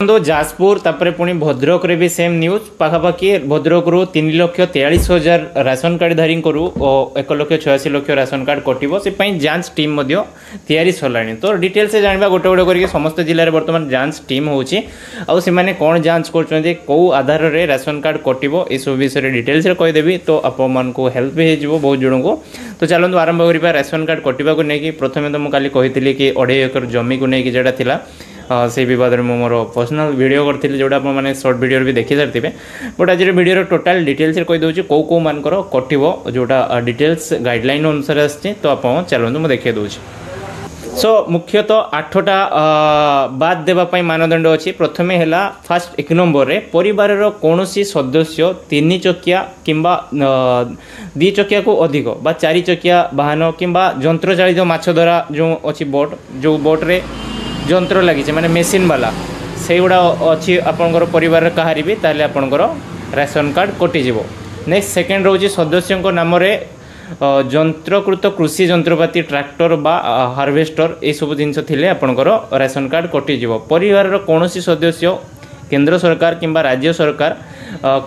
तो जाजपुर तापर पुणी भद्रक रे भी सेम न्यूज पाखापाखि भद्रक रु 3,43,000 राशन कार्ड धारी करू 1,86,00,000 राशन कार्ड कटिबो से पई जांच टीम मध्य तैयारी सलाणी। तो डिटेल से जानबा गोटे गोटे करके समस्त जिले में वर्तमान जांच टीम होची आ से माने कोन जांच करछन्ते को आधार रे राशन कार्ड कटिबो ए सब विषय डिटेल से कहि देबी तो आप मन को हेल्प भी हेजिवो बहुत जण को। तो चलंतु आरंभ करिबा राशन कार्ड कटिबा को नेकी प्रथमे तो मु काली कहितली कि 2.5 एकर जमी को नेकी जेडा थिला से बद में मोर पर्सनल वीडियो करथिले जोडा आप माने शॉर्ट वीडियो भी देखि सारथिबे बट आज वीडियो टोटल डिटेल्स कहि दउची को मानकर कटिबो जोडा डिटेल्स गाइडलाइन अनुसार आछे। तो आप चलंतु मु देखि दउची। सो मुख्यतः 8टा बाद देवा पई मानदंड अछि। प्रथमे हैला फर्स्ट 1 नंबर रे परिवार रो कोनोसी सदस्य 3 चकिया किंबा 2 चकिया को अधिक बा 4 चकिया वाहन किंबा यंत्र चालित माछ धरा जो अछि बोट जो बोट रे यंत्र लगी माने मेसीन वाला से गुड़ा अच्छी आपंकर परिवार कहारी भी ताले आपंकर राशन कार्ड कटिजिव। नेक्स्ट सेकेंड रोचे सदस्यों नाम रे यंत्रकृत कृषि यंत्रपाति ट्रैक्टर बा हार्वेस्टर ये सब जिनस थिले आपंकर राशन कार्ड कटिजिव। परिवार कौनसी सदस्य केंद्र सरकार किंबा राज्य सरकार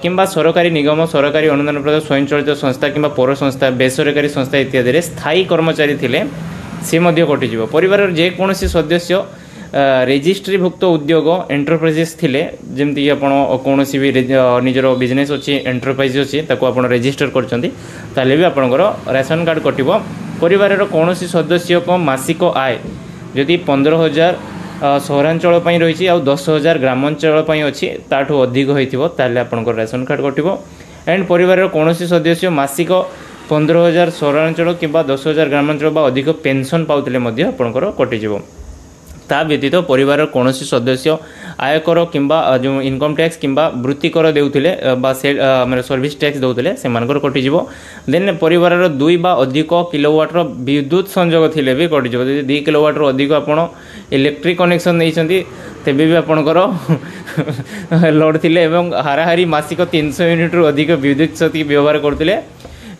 किंबा सरकारी निगम सरकारी अनुदान प्राप्त स्वयं चलित संस्था किंबा पौर संस्था बेसरकारी संस्था इत्यादि स्थायी कर्मचारी थिले से मध्य कटिजिव। परिवार जेकोसी सदस्य रेजिस्ट्रीभुक्त उद्योग एंटरप्राइजेस थिले जमती आपण कोनोसी भी निजर बिजनेस अच्छी एंटरप्राइज अच्छी ताको आपण रजिस्टर करछंती ताले भी आपनकर राशन कार्ड कटिबो। परिवार कोनोसी सदस्य को मासिक आय यदि 15,000 सहरांचल पई रहिछि आ 10,000 ग्रामांचल पई अछि ताठो अधिक होइथिबो ताले आपनकर राशन कार्ड कटिबो। एंड परिवार कोनोसी सदस्य मासिक 15,000 सहरांचल किंबा 10,000 ग्रामांचल बा अधिक पेंशन पाउतले मध्य आपनकर कटिजिवो। ता व्यतीत परिवार कोनोसी सदस्य आयकर किंबा जो इनकम टैक्स किंबा वृत्ति कर देउथिले बा से माने सर्विस टैक्स देउथिले से मानकर कटिजिवो। देन परिवार 2 बा अधिक किलोवाट रो विद्युत संयोग थिले भी कटिजिवो। यदि 2 किलोवाट रो अधिक आपण इलेक्ट्रिक कनेक्शन नैछंती तेबे भी आपणकर लोड थिले एवं हाराहारी मासिक 300 यूनिट रो अधिक विद्युत शक्ति व्यवहार करथिले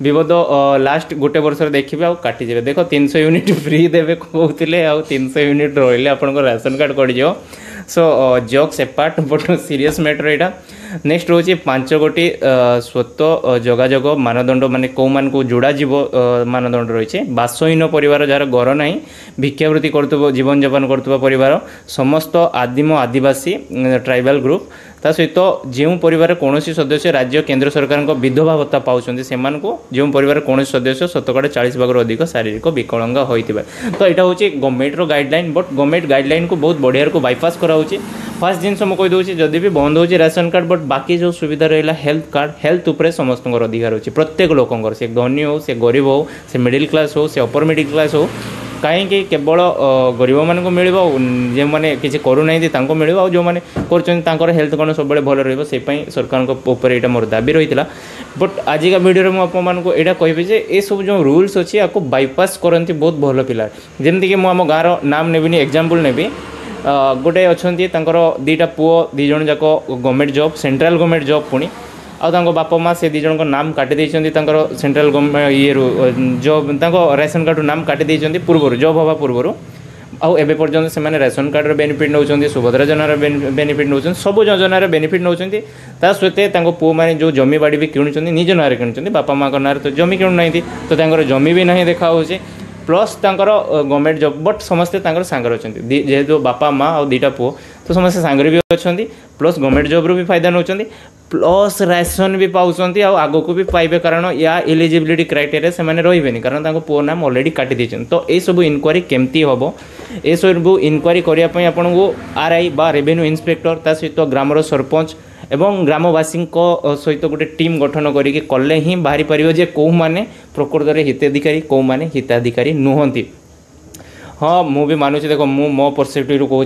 विगत लास्ट गोटे वर्ष देखिए आ काटिजे देख 300 यूनिट फ्री देवे कहते आ 300 यूनिट रही आपन राशन कार्ड कटिज। So jokes apart but serious matter यहाँ। नेक्स्ट रोचे 5 गोटी स्वतः जोगाजोग मानदंड माने कौ मान को जोड़ा जीव मानदंड रही। बासहीन परिवार जार घर ना भिक्षावृत्ति कर जीवन यापन कर परिवार समस्त आदिम आदिवासी ट्राइबल ग्रुप ता सहित जो परिवार कौन सदस्य राज्य केंद्र सरकार विधवा भत्ता पाँच से जो परिवार कौन सदस्य 40% अधिक शारीरिक विकलांग होता। तो यहाँ हूँ government guideline but government guideline को बहुत बढ़िया को बाईपास कराऊँगी। फास्ट जिन कहीदे जदि भी बंद हो राशन कार्ड बट बाकी जो सुविधा रहा हेल्थ कार्ड हेल्थ उपरे समस्त अधिकार अच्छे प्रत्येक लोकंर से धनी हो से गरीब हो से मिडिल क्लास हो से अपर मिडिल क्लास हो कहीं केवल गरीब मान मिल जो मैंने किसी करूना मिल जो मैंने कर हेल्थ कौन सब भल रही सरकार मोर दाबी रही है। बट आजिका वीडियो में आपको यहाँ कहि ये सब जो रूल्स अच्छी आपको बाईपास करती बहुत भल पिला जमीक मुझ आम गाँव नाम नेबिनी एग्जांपल नेबी गोटे अच्छा 2टा पुओ 2 जण जाक government job central government job पुणी आउ बापा माँ से 2 जन नाम काटी देइछन्ती सेंट्रल गवर्नमेंट ये जॉब राशन कार्ड नाम काटी देइछन्ती पूर्व जॉब हवा पूर्व आउ एबे पर्यंत से माने राशन कार्ड बेनिफिट नौचंती सुभद्रा योजना बेनिफिट नौचंती सब योजना बेनिफिट नौचंती ता सहित पुओ माने जो जमी बाड़ी भी किणुचंती निज नारे किणुचंती बापा माँ को नारे तो जमी किणु नाइंती तो तांकर जमी भी नहीं देखा होचे प्लस तांकर गवर्नमेंट जॉब बट समस्ते तांकर सांगर अछंती जेहेतु बापा माँ और 2टा पुओ तो समस्ते सांगर भी अछंती प्लस गवर्नमेंट जॉब रू भी फायदा नौचंती प्लस राशन भी पाउचंती आगो को भी पाइबे कारण या एलिजिबिलिटी क्राइटेरिया से माने रहिबेनी कारण तांको पुओ नाम ऑलरेडी काटी देछन। तो ए सब इनक्वारी केमती हबो ए सब इनक्वारी करिया पई आपनको आरआई बा रेवेन्यू इंस्पेक्टर ता सहित ग्रामर सरपंच एवं ग्रामवासी सहित गोटे टीम गठन करिके कले ही बाहरी परिबो जे को माने प्रकृत रे हिताधिकारी को माने हिताधिकारी नुहंती। हाँ मु भी मानुची देखो मु मो परस्पेक्टिव कहूँ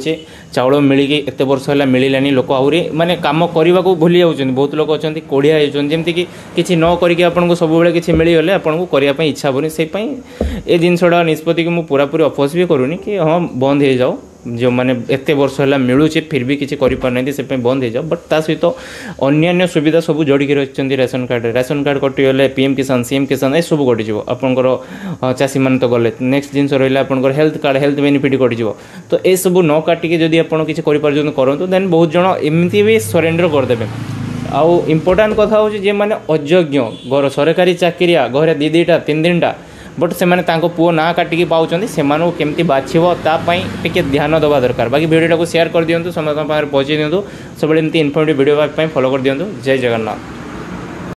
चाउल मिलिकी एत वर्ष है मिलानी लोक आहरी माने काम करने को भूली जाऊँ बहुत लोग अच्छा कोढ़िया होती कि किसी न करके आपको सब किसी मिलगले आपको करने इच्छा हेनी से ये जिनसा निष्पत्ति को मुझे पूरापूरी अपोज भी करूनी कि हाँ बंद हो जाओ जो मैंने एत वर्ष है मिलूँ फिर भी किसी करें से बंद हो जाओ बट ता सहित अन्य सुविधा सब जोड़िक रही रेशन कार्ड कटिगले पीएम किसान सीएम किसान ये सब कटिज आपंकर चाषी मैंने तो गले नेक्स्ट जिन रहा है हेल्थ कार्ड हेल्थ बेनिफिट कटिज तो ये सब न काटिकी जदि आप किसी करूँ देन बहुत जन एमती भी सरेंडर करदे आउ इम्पोर्टाट कथा हो मैंने अयोग्य घर सरकारी चाकरिया घर दीटा तीन तीनटा बट से पुओ ना काटिकी पाँच से केमती बाछतापाई टे ध्यान देवा दरकार बाकी वीडियो को शेयर कर दिंतु समस्त पहुँचे दिंतु सब इनफॉर्मेटिव वीडियो फॉलो कर दिंतु जय जगन्नाथ।